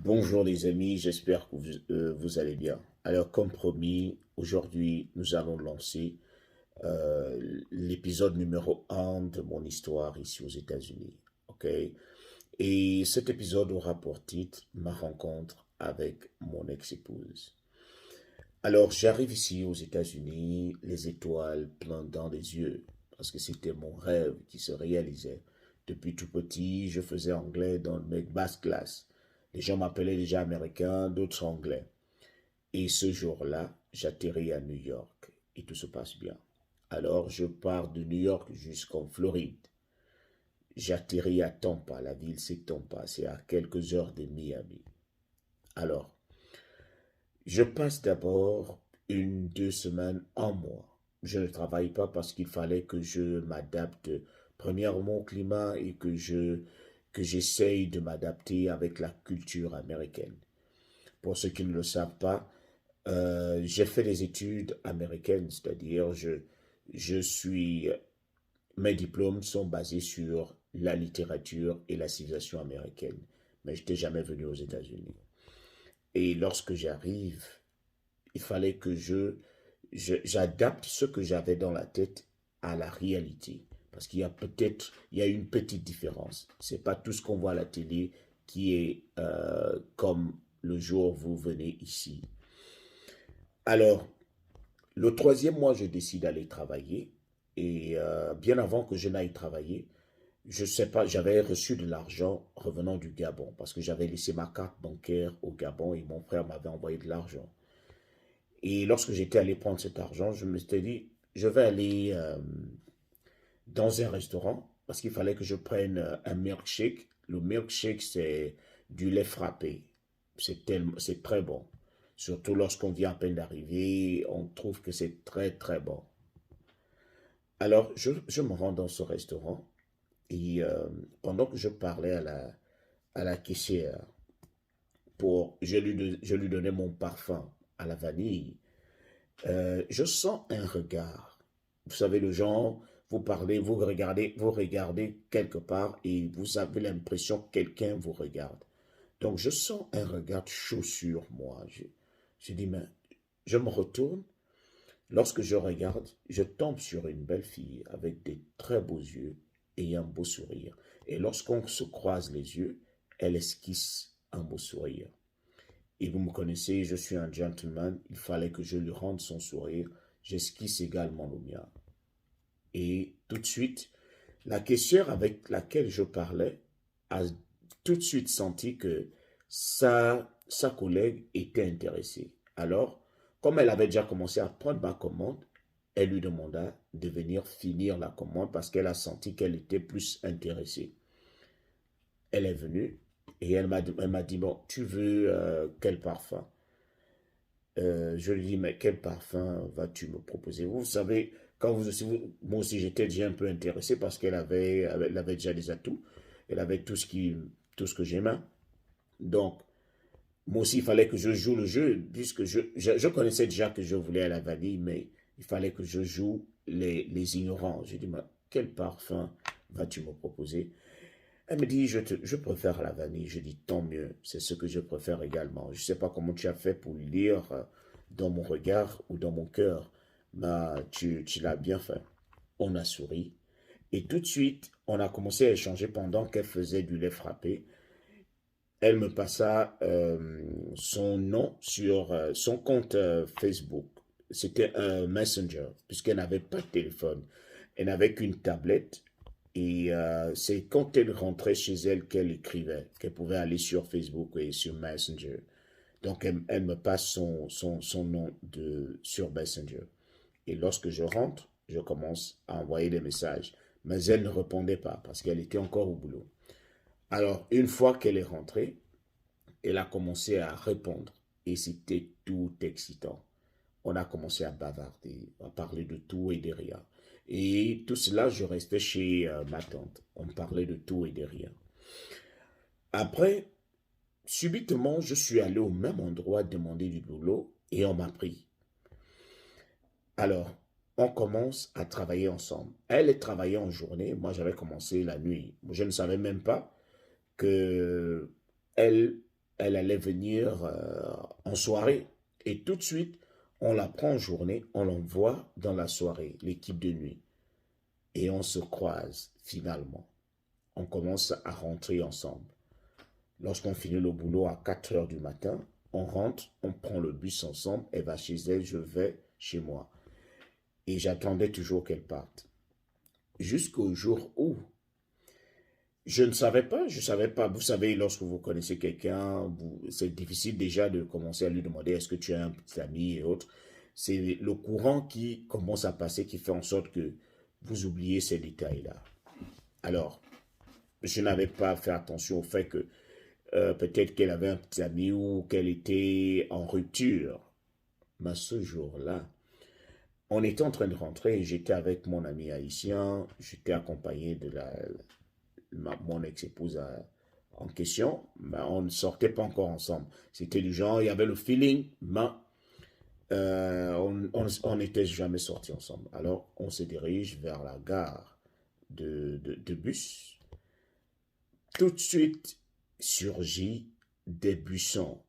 Bonjour les amis, j'espère que vous allez bien. Alors comme promis, aujourd'hui nous allons lancer l'épisode numéro 1 de mon histoire ici aux États-Unis. Ok? Et cet épisode aura pour titre Ma rencontre avec mon ex-épouse. Alors j'arrive ici aux États-Unis, les étoiles plein dans les yeux, parce que c'était mon rêve qui se réalisait. Depuis tout petit, je faisais anglais dans mes basses classes. Les gens m'appelaient déjà américain, d'autres anglais. Et ce jour-là, j'atterris à New York et tout se passe bien. Alors, je pars de New York jusqu'en Floride. J'atterris à Tampa, la ville c'est Tampa, c'est à quelques heures de Miami. Alors, je passe d'abord une, 2 semaines, un mois. Je ne travaille pas parce qu'il fallait que je m'adapte premièrement au climat et que j'essaye de m'adapter avec la culture américaine. Pour ceux qui ne le savent pas, j'ai fait des études américaines, c'est-à-dire je suis, mes diplômes sont basés sur la littérature et la civilisation américaine, mais je n'étais jamais venu aux États-Unis. Et lorsque j'arrive, il fallait que j'adapte ce que j'avais dans la tête à la réalité. Parce il y a une petite différence. C'est pas tout ce qu'on voit à la télé qui est comme le jour où vous venez ici. Alors, le troisième mois, je décide d'aller travailler. Et bien avant que je n'aille travailler, je sais pas, j'avais reçu de l'argent revenant du Gabon parce que j'avais laissé ma carte bancaire au Gabon et mon frère m'avait envoyé de l'argent. Et lorsque j'étais allé prendre cet argent, je me suis dit, je vais aller dans un restaurant parce qu'il fallait que je prenne un milkshake. Le milkshake, c'est du lait frappé. C'est très bon. Surtout lorsqu'on vient à peine d'arriver, on trouve que c'est très très bon. Alors, je me rends dans ce restaurant et pendant que je parlais à la caissière, je lui donnais mon parfum à la vanille, je sens un regard. Vous savez, le genre, vous parlez, vous regardez quelque part et vous avez l'impression que quelqu'un vous regarde. Donc, je sens un regard chaud sur moi. Je dis, mais je me retourne. Lorsque je regarde, je tombe sur une belle fille avec des très beaux yeux et un beau sourire. Et lorsqu'on se croise les yeux, elle esquisse un beau sourire. Et vous me connaissez, je suis un gentleman, il fallait que je lui rende son sourire. J'esquisse également le mien. Et tout de suite, la caissière avec laquelle je parlais a tout de suite senti que sa collègue était intéressée. Alors, comme elle avait déjà commencé à prendre ma commande, elle lui demanda de venir finir la commande parce qu'elle a senti qu'elle était plus intéressée. Elle est venue et elle m'a dit, bon, tu veux quel parfum? Je lui dis, mais quel parfum vas-tu me proposer? Vous savez, moi aussi j'étais déjà un peu intéressé parce elle avait déjà des atouts. Elle avait tout ce que j'aimais. Donc, moi aussi, il fallait que je joue le jeu, puisque je connaissais déjà que je voulais à la vanille, mais il fallait que je joue les ignorants. J'ai dit, mais quel parfum vas-tu me proposer? Elle me dit, je préfère la vanille. Je dis, tant mieux, c'est ce que je préfère également. Je ne sais pas comment tu as fait pour lire dans mon regard ou dans mon cœur, mais tu l'as bien fait. On a souri. Et tout de suite, on a commencé à échanger pendant qu'elle faisait du lait frappé. Elle me passa son nom sur son compte Facebook. C'était un Messenger, puisqu'elle n'avait pas de téléphone. Elle n'avait qu'une tablette. Et c'est quand elle rentrait chez elle qu'elle écrivait, qu'elle pouvait aller sur Facebook et sur Messenger. Donc elle me passe son nom sur Messenger. Et lorsque je rentre, je commence à envoyer des messages. Mais elle ne répondait pas parce qu'elle était encore au boulot. Alors, une fois qu'elle est rentrée, elle a commencé à répondre. Et c'était tout excitant. On a commencé à bavarder, à parler de tout et de rien. Et tout cela, je restais chez ma tante. On parlait de tout et de rien. Après, subitement, je suis allé au même endroit demander du boulot et on m'a pris. Alors, on commence à travailler ensemble. Elle travaillait en journée, moi j'avais commencé la nuit. Je ne savais même pas que elle, elle allait venir en soirée. Et tout de suite, on la prend en journée, on l'envoie dans la soirée, l'équipe de nuit. Et on se croise finalement. On commence à rentrer ensemble. Lorsqu'on finit le boulot à 4 heures du matin, on rentre, on prend le bus ensemble, elle va chez elle, je vais chez moi. Et j'attendais toujours qu'elle parte. Jusqu'au jour où je ne savais pas, je ne savais pas. Vous savez, lorsque vous connaissez quelqu'un, c'est difficile déjà de commencer à lui demander est-ce que tu as un petit ami et autres. C'est le courant qui commence à passer qui fait en sorte que vous oubliez ces détails-là. Alors, je n'avais pas fait attention au fait que peut-être qu'elle avait un petit ami ou qu'elle était en rupture. Mais ce jour-là, on était en train de rentrer, j'étais avec mon ami haïtien, j'étais accompagné de mon ex-épouse en question, mais on ne sortait pas encore ensemble. C'était du genre, il y avait le feeling, mais on n'était jamais sortis ensemble. Alors, on se dirige vers la gare de bus. Tout de suite surgit des buissons.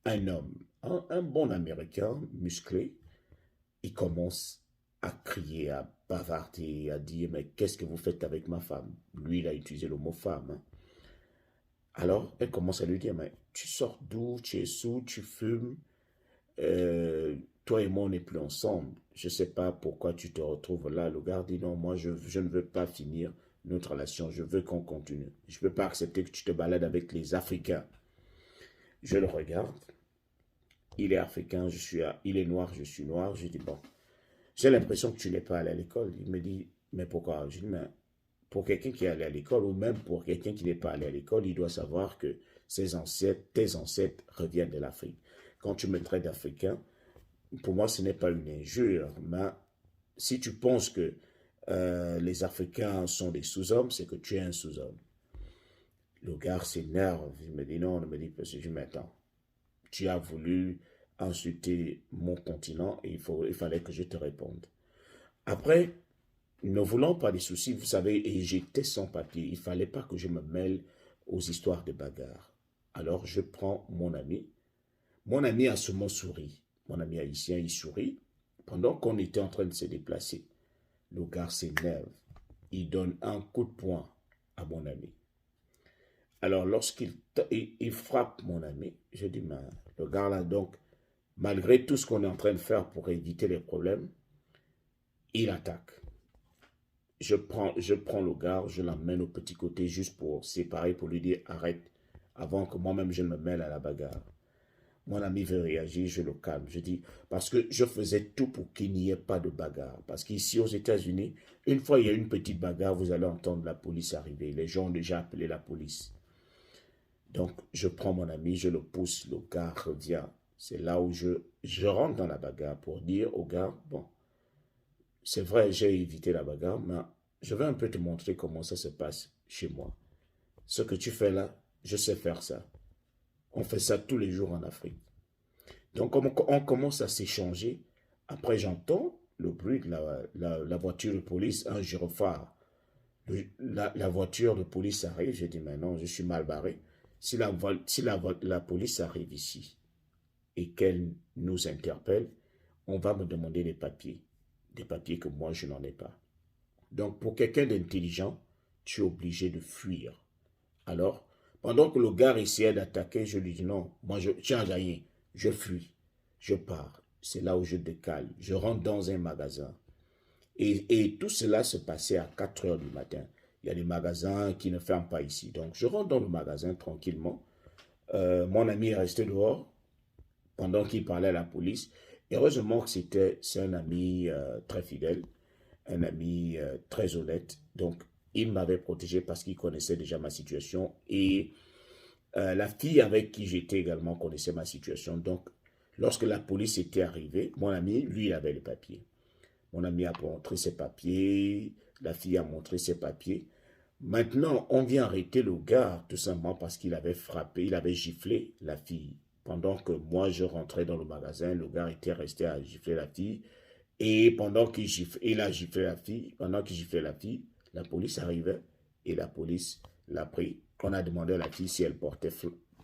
Un homme, un bon Américain musclé, il commence à crier, à bavarder, à dire mais qu'est-ce que vous faites avec ma femme? Lui, il a utilisé le mot femme. Hein. Alors, elle commence à lui dire mais tu sors d'où? Tu es sous? Tu fumes? Toi et moi, on n'est plus ensemble. Je ne sais pas pourquoi tu te retrouves là. Le gars dit non, moi, je ne veux pas finir notre relation. Je veux qu'on continue. Je ne peux pas accepter que tu te balades avec les Africains. Je le regarde. Il est africain, il est noir, je suis noir. Je dis bon, j'ai l'impression que tu n'es pas allé à l'école. Il me dit, mais pourquoi? Je dis, mais pour quelqu'un qui est allé à l'école, ou même pour quelqu'un qui n'est pas allé à l'école, il doit savoir que tes ancêtres reviennent de l'Afrique. Quand tu me traites d'Africain, pour moi, ce n'est pas une injure, mais si tu penses que les Africains sont des sous-hommes, c'est que tu es un sous-homme. Le gars s'énerve, il me dit non, il me dit, parce que je m'attends. Tu as voulu insulter mon continent et il fallait que je te réponde. Après, ne voulant pas des soucis, vous savez, et j'étais sans papier, il ne fallait pas que je me mêle aux histoires de bagarre. Alors, je prends mon ami. Mon ami a seulement souri. Mon ami haïtien, il sourit. Pendant qu'on était en train de se déplacer, le gars s'énerve. Il donne un coup de poing à mon ami. Alors, lorsqu'il frappe mon ami, je dis, mais le gars là, donc, malgré tout ce qu'on est en train de faire pour éviter les problèmes, il attaque. Je prends le gars, je l'emmène au petit côté juste pour séparer, pour lui dire arrête, avant que moi-même je ne me mêle à la bagarre. Mon ami veut réagir, je le calme. Je dis, parce que je faisais tout pour qu'il n'y ait pas de bagarre. Parce qu'ici aux États-Unis, une fois il y a une petite bagarre, vous allez entendre la police arriver. Les gens ont déjà appelé la police. Donc, je prends mon ami, je le pousse, le gars revient. C'est là où je rentre dans la bagarre pour dire au gars, bon, c'est vrai, j'ai évité la bagarre, mais je vais un peu te montrer comment ça se passe chez moi. Ce que tu fais là, je sais faire ça. On fait ça tous les jours en Afrique. Donc, on commence à s'échanger. Après, j'entends le bruit de la voiture de police, un gyrophare. La voiture de police arrive, je dis, mais non, je suis mal barré. Si la police arrive ici et qu'elle nous interpelle, on va me demander des papiers que moi je n'en ai pas. Donc pour quelqu'un d'intelligent, tu es obligé de fuir. Alors, pendant que le gars essayait d'attaquer, je lui dis non, moi je tiens rien, je fuis, je pars. C'est là où je décale, je rentre dans un magasin. Et tout cela se passait à 4 heures du matin. Il y a des magasins qui ne ferment pas ici. Donc, je rentre dans le magasin tranquillement. Mon ami est resté dehors pendant qu'il parlait à la police. Heureusement que c'est un ami très fidèle, un ami très honnête. Donc, il m'avait protégé parce qu'il connaissait déjà ma situation. Et la fille avec qui j'étais également connaissait ma situation. Donc, lorsque la police était arrivée, mon ami, lui, il avait les papiers. Mon ami a montré ses papiers, la fille a montré ses papiers. Maintenant, on vient arrêter le gars, tout simplement parce qu'il avait frappé, il avait giflé la fille. Pendant que moi, je rentrais dans le magasin, le gars était resté à gifler la fille. Et pendant qu'il a giflé la fille, pendant qu'il giflait la fille, la police arrivait et la police l'a pris. On a demandé à la fille si elle portait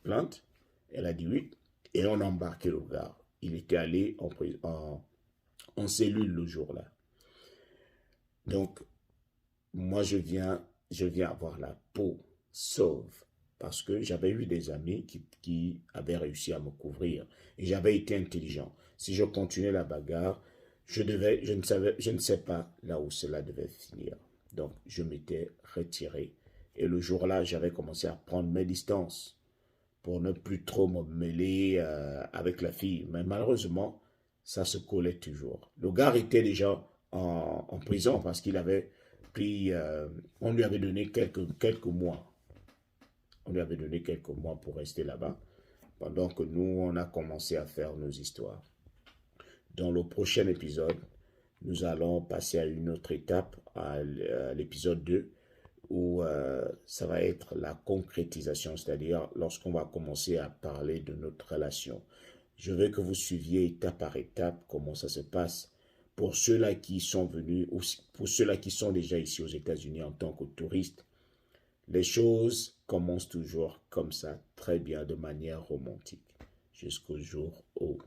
plainte. Elle a dit oui. Et on a embarqué le gars. Il était allé en cellule le jour-là. Donc, moi, je viens avoir la peau sauve parce que j'avais eu des amis qui avaient réussi à me couvrir et j'avais été intelligent. Si je continuais la bagarre, je ne sais pas là où cela devait finir. Donc, je m'étais retiré et le jour-là, j'avais commencé à prendre mes distances pour ne plus trop me mêler avec la fille. Mais malheureusement, ça se collait toujours. Le gars était déjà en prison parce qu'il avait pris, on lui avait donné quelques mois. On lui avait donné quelques mois pour rester là-bas, pendant que nous, on a commencé à faire nos histoires. Dans le prochain épisode, nous allons passer à une autre étape, à l'épisode 2, où ça va être la concrétisation, c'est-à-dire lorsqu'on va commencer à parler de notre relation. Je veux que vous suiviez étape par étape comment ça se passe. Pour ceux-là qui sont venus, ou pour ceux-là qui sont déjà ici aux États-Unis en tant que touristes, les choses commencent toujours comme ça, très bien, de manière romantique, jusqu'au jour où